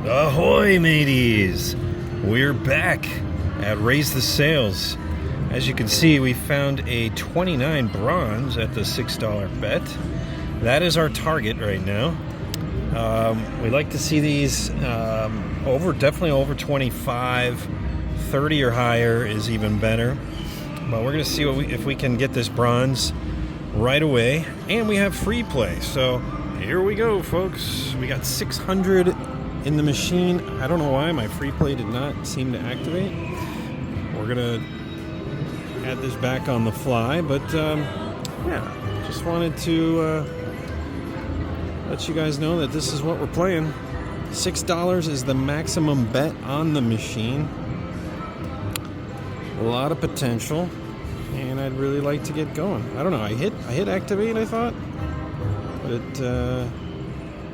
Ahoy, mateys! We're back at Raise the Sails. As you can see, we found a 29 bronze at the $6 bet. That is our target right now. We like to see these definitely over 25, 30 or higher is even better. But we're going to see if we can get this bronze right away. And we have free play, so here we go, folks. We got 600 in the machine. I don't know why my free play did not seem to activate. We're gonna add this back on the fly, but yeah, just wanted to let you guys know that this is what we're playing. $6 is the maximum bet on the machine. A lot of potential, and I'd really like to get going. I don't know, I hit activate, I thought, but it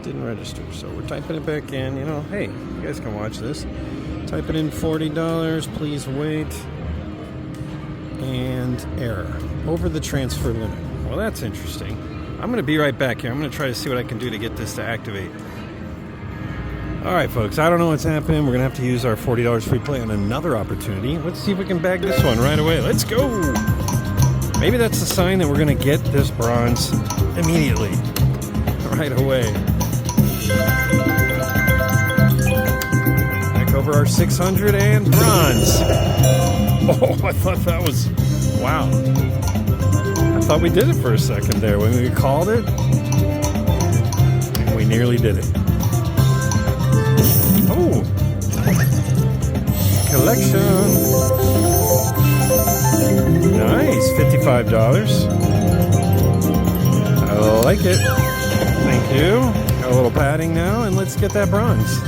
didn't register, so we're typing it back in. Hey, you guys can watch this. Type it in, $40, please wait, and error over the transfer limit. Well, that's interesting. I'm going to be right back here. I'm going to try to see what I can do to get this to activate. All right, folks, I don't know what's happening. We're going to have to use our $40 free play on another opportunity. Let's see if we can bag this one right away. Let's go. Maybe that's a sign that we're going to get this bronze immediately, right away. Back over our 600 and bronze. Oh, I thought that was... Wow. I thought we did it for a second there when we called it. And we nearly did it. Oh. Collection. Nice. $55. I like it. Thank you. Got a little padding now, and let's get that bronze.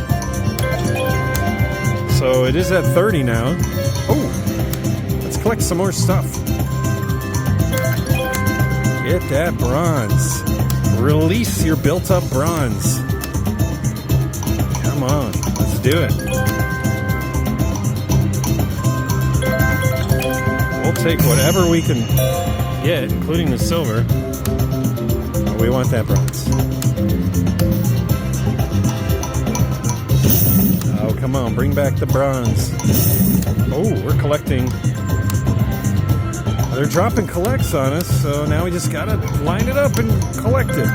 So it is at 30 now. Oh, let's collect some more stuff. Get that bronze. Release your built-up bronze. Come on, let's do it. We'll take whatever we can get, including the silver. But we want that bronze. Oh, come on, bring back the bronze. Oh, we're collecting. They're dropping collects on us, so now we just gotta line it up and collect it.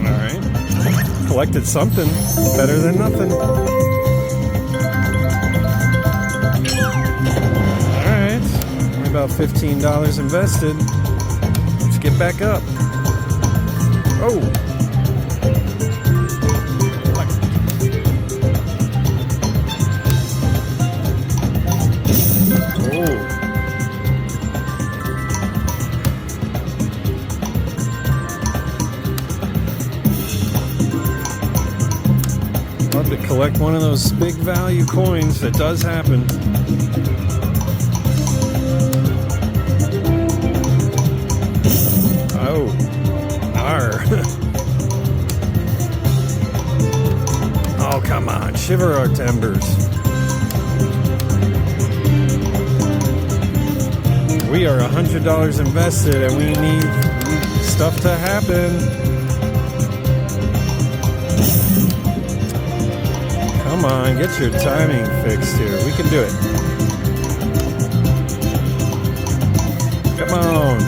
Alright. Collected something. Better than nothing. Alright. Only about $15 invested. Let's get back up. Oh! Love to collect one of those big value coins. That does happen. Oh, arr. Oh, come on, shiver our timbers. We are $100 invested, and we need stuff to happen. Come on, get your timing fixed here. We can do it. Come on.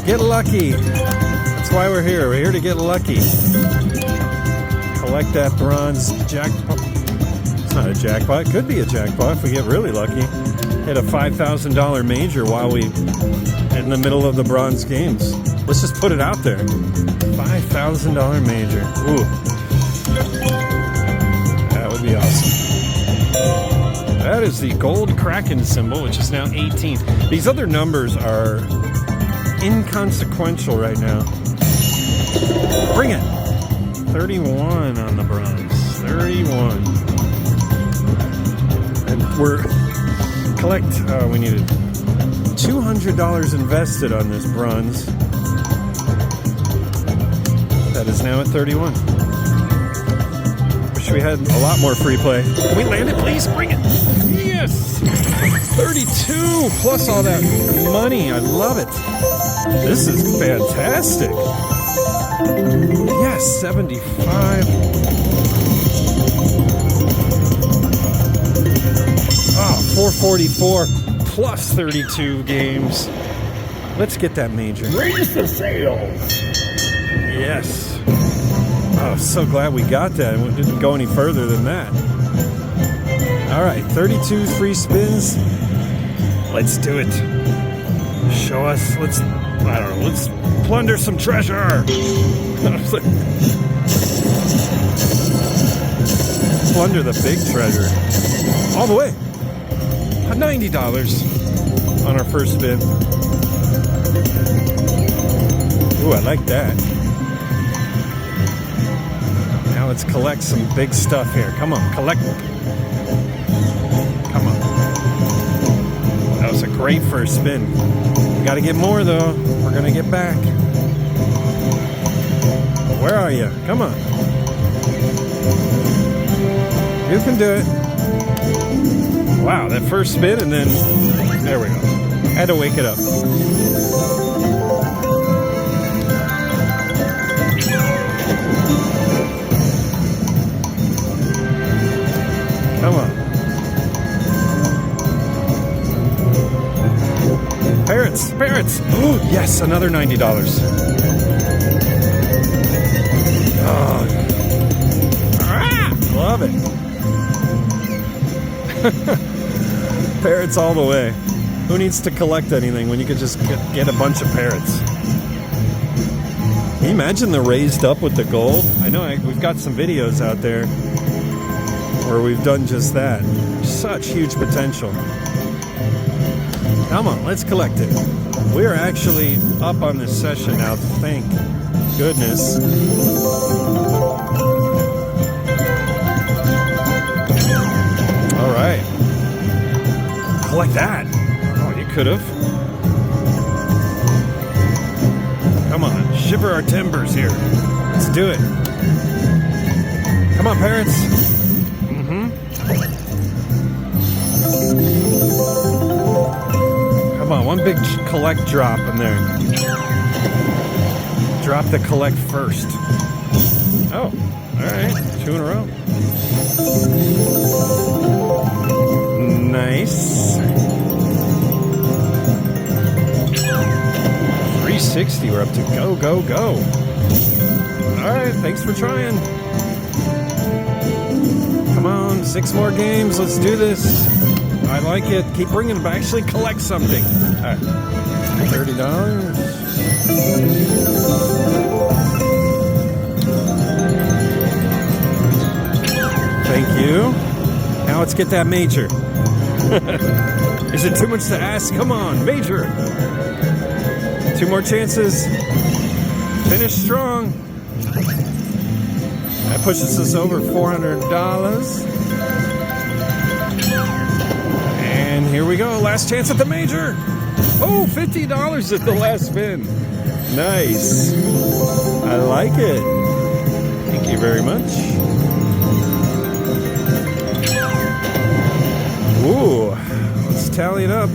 Get lucky. That's why we're here. We're here to get lucky. Collect that bronze jackpot. It's not a jackpot. It could be a jackpot if we get really lucky. Hit a $5,000 major while we in the middle of the bronze games. Let's just put it out there. $5,000 major. Ooh. Be awesome. That is the gold Kraken symbol, which is now 18. These other numbers are inconsequential right now. Bring it. 31 on the bronze. 31. And we're we needed $200 invested on this bronze. That is now at 31. We had a lot more free play. Can we land it, please? Bring it. Yes. 32 plus all that money. I love it. This is fantastic. Yes, 75. Oh, 444 plus 32 games. Let's get that major. Raise the sails. Yes. Oh, so glad we got that. We didn't go any further than that. All right, 32 free spins. Let's do it. Show us. Let's plunder some treasure. Plunder the big treasure. All the way. $90 on our first spin. Ooh, I like that. Now let's collect some big stuff here. Come on, collect. Come on. That was a great first spin. We gotta get more though. We're gonna get back. Where are you? Come on. You can do it. Wow, that first spin and then there we go. Had to wake it up. Come on. Parrots, parrots. Oh, yes, another $90. Oh. Ah, love it. Parrots all the way. Who needs to collect anything when you could just get a bunch of parrots? Can you imagine the raised up with the gold? I know we've got some videos out there where we've done just that. Such huge potential. Come on, let's collect it. We're actually up on this session now, thank goodness. All right. Collect that. Oh, you could have. Come on, shiver our timbers here. Let's do it. Come on, parrots. Come on, one big collect drop in there. Drop the collect first. Oh, all right, 2 in a row. Nice. 360, we're up to go, go, go. All right, thanks for trying. Come on, 6 more games, let's do this. I like it. Keep bringing them back. Actually collect something. All right. $30. Thank you. Now let's get that major. Is it too much to ask? Come on, major. 2 more chances. Finish strong. That pushes us over $400. And here we go. Last chance at the major. Oh, $50 at the last spin. Nice. I like it. Thank you very much. Ooh, let's tally it up.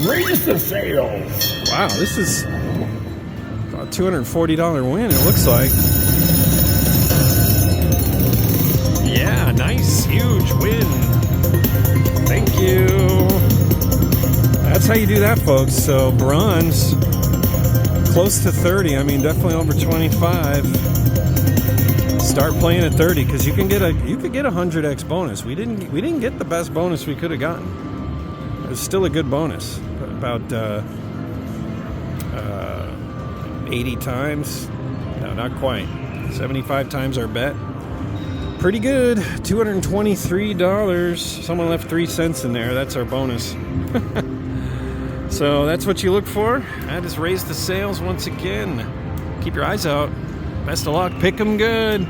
Raise the sails. Wow, this is a $240 win, it looks like. Yeah, nice, huge win. Thank you. That's how you do that, folks. So bronze, close to 30. I mean, definitely over 25. Start playing at 30 because you could get a 100x bonus. We didn't get the best bonus we could have gotten. It's still a good bonus. About 80 times. No, not quite. 75 times our bet. Pretty good. $223. Someone left 3 cents in there. That's our bonus. So that's what you look for. I just raised the sails once again. Keep your eyes out. Best of luck. Pick 'em good.